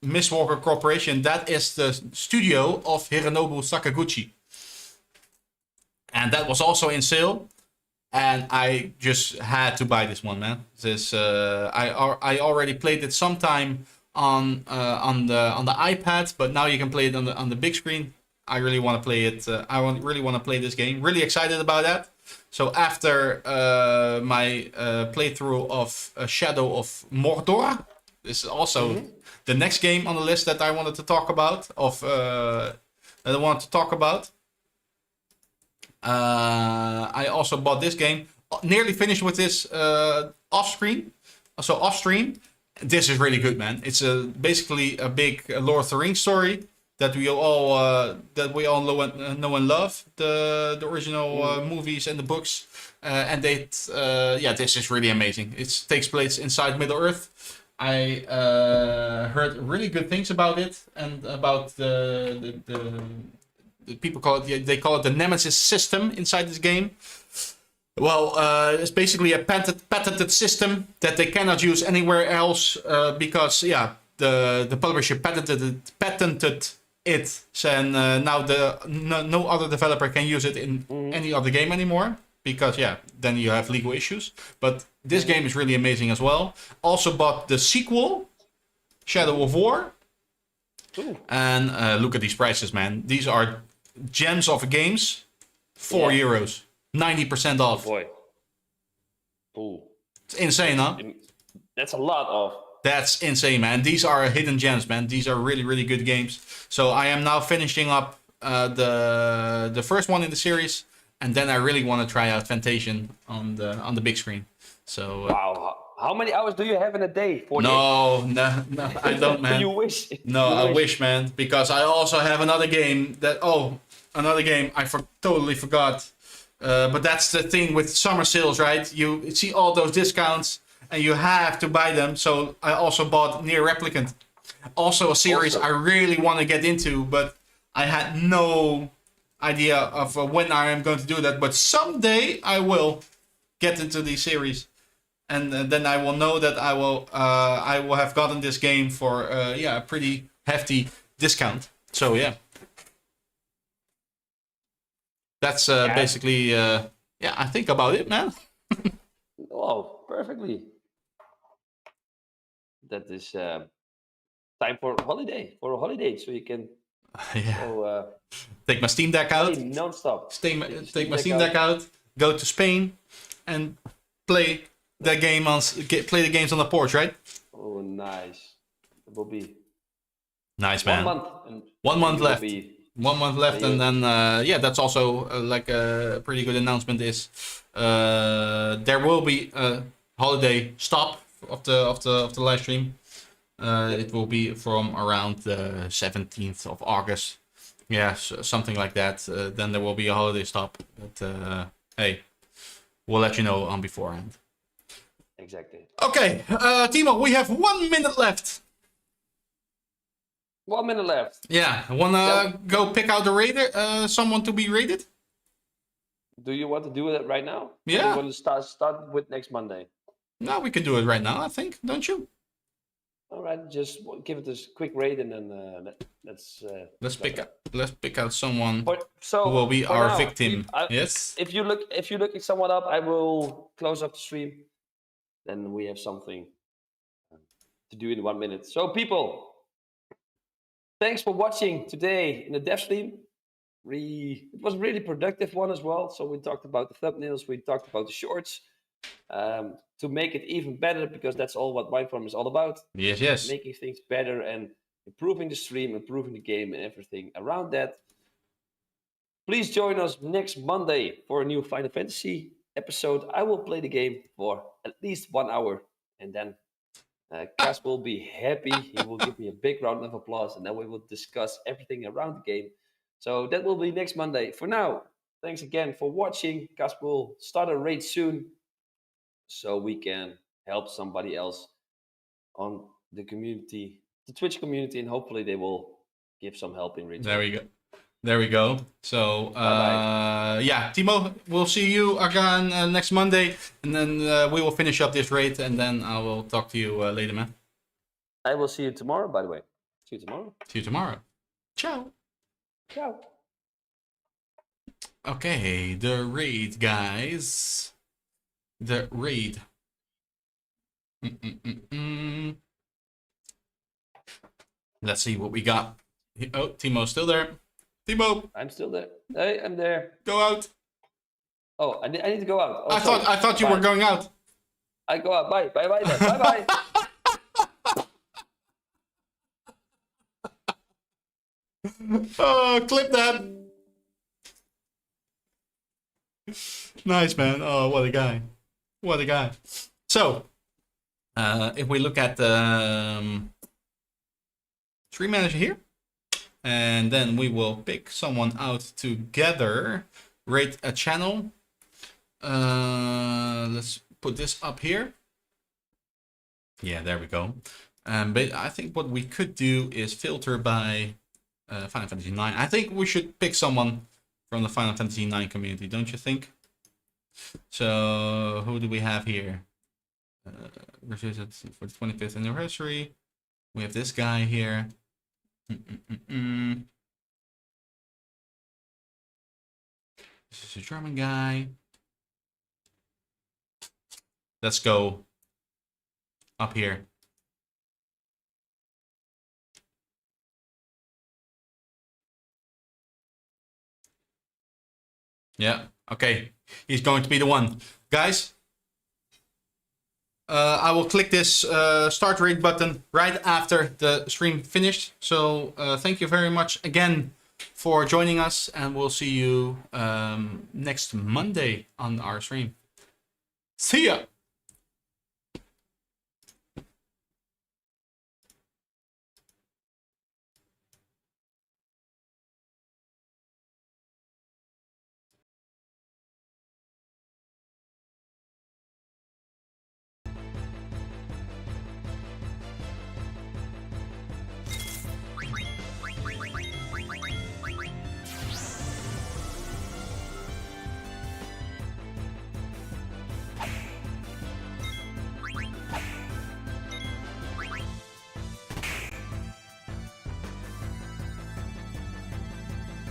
Mistwalker Corporation. That is the studio of Hironobu Sakaguchi. And that was also in sale. And I just had to buy this one, man. I already played it sometime on the iPad, but now you can play it on the big screen. I really want to play it. Really want to play this game. Really excited about that. So after my playthrough of Shadow of Mordor, this is also the next game on the list that I wanted to talk about. I also bought this game. Nearly finished with this off screen. So off stream. This is really good, man. It's basically a big Lord of the Rings story that we all know and love. The original movies and the books. This is really amazing. It takes place inside Middle Earth. I heard really good things about it and about the people they call it the Nemesis system inside this game. Well, it's basically a patented system that they cannot use anywhere else because the publisher patented it, and now no other developer can use it in any other game anymore because then you have legal issues. But this game is really amazing as well. Also bought the sequel, Shadow of War. Ooh. And look at these prices, man. These are gems of games, €4, 90% off. Boy, ooh, it's insane, huh? That's a lot of. That's insane, man. These are hidden gems, man. These are really, really good games. So I am now finishing up the first one in the series, and then I really want to try out Fantasia on the big screen. So wow. How many hours do you have in a day? 48? No, I don't, man. You wish. No, I wish, man, because I also have another game I totally forgot. But that's the thing with summer sales, right? You see all those discounts and you have to buy them. So I also bought Nier Replicant. Also a series I really want to get into, but I had no idea of when I am going to do that. But someday I will get into the series. And then I will know that I will have gotten this game for a pretty hefty discount. So yeah, that's basically I think about it, man. Oh, perfectly. That is time for a holiday, so you can take my Steam Deck out, non-stop. Take my Steam Deck out, go to Spain, and play the games on the porch, right? Oh, nice. It will be nice, man. 1 month. And 1 month left. 1 month left, and then that's also like a pretty good announcement. Is there will be a holiday stop of the live stream. It will be from around the 17th of August. Yeah, something like that. Then there will be a holiday stop. But hey, we'll let you know on beforehand. Exactly. Okay, Timo, we have 1 minute left. 1 minute left. Yeah, wanna go pick out the raider? Someone to be raided? Do you want to do that right now? Yeah. Or do you want to start with next Monday? No, we can do it right now, I think, don't you? All right, just give it a quick raid and then let's pick out someone who will be our now, victim. Yes. If you look someone up, I will close up the stream. Then we have something to do in 1 minute. So people, thanks for watching today in the dev stream. It was a really productive one as well. So we talked about the thumbnails, we talked about the shorts. To make it even better, because that's all what Mindform is all about. Yes. Making things better and improving the stream, improving the game and everything around that. Please join us next Monday for a new Final Fantasy episode. I will play the game for at least 1 hour, and then Cas will be happy. He will give me a big round of applause, and then we will discuss everything around the game. So that will be next Monday. For now, thanks again for watching. Cas will start a raid soon, so we can help somebody else on the community, the Twitch community, and hopefully they will give some help in return. There we go. So, Timo, we'll see you again next Monday, and then we will finish up this raid, and then I will talk to you later, man. I will see you tomorrow, by the way. See you tomorrow. See you tomorrow. Ciao. Ciao. Okay, the raid, guys. The raid. Let's see what we got. Oh, Timo's still there. Timo, I'm still there. Hey, I'm there. go out. Oh, I need to go out. Oh, I thought you Bye. were going out. I go out. Bye. Bye. Bye. Then. Bye. Bye. Oh, clip that. Nice, man. Oh, what a guy. What a guy. So, if we look at the stream manager here, and then we will pick someone out together, rate a channel. Let's put this up here. Yeah, there we go. But I think what we could do is filter by Final Fantasy 9. I think we should pick someone from the Final Fantasy 9 community, don't you think? So, who do we have here? For the 25th anniversary. We have this guy here. This is a German guy. Let's go up here. Yeah, okay. He's going to be the one. Guys, I will click this start rate button right after the stream finished. So thank you very much again for joining us, and we'll see you next Monday on our stream. See ya!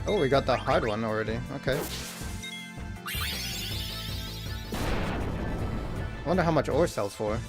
Oh, we got the hard one already. Okay. I wonder how much ore sells for.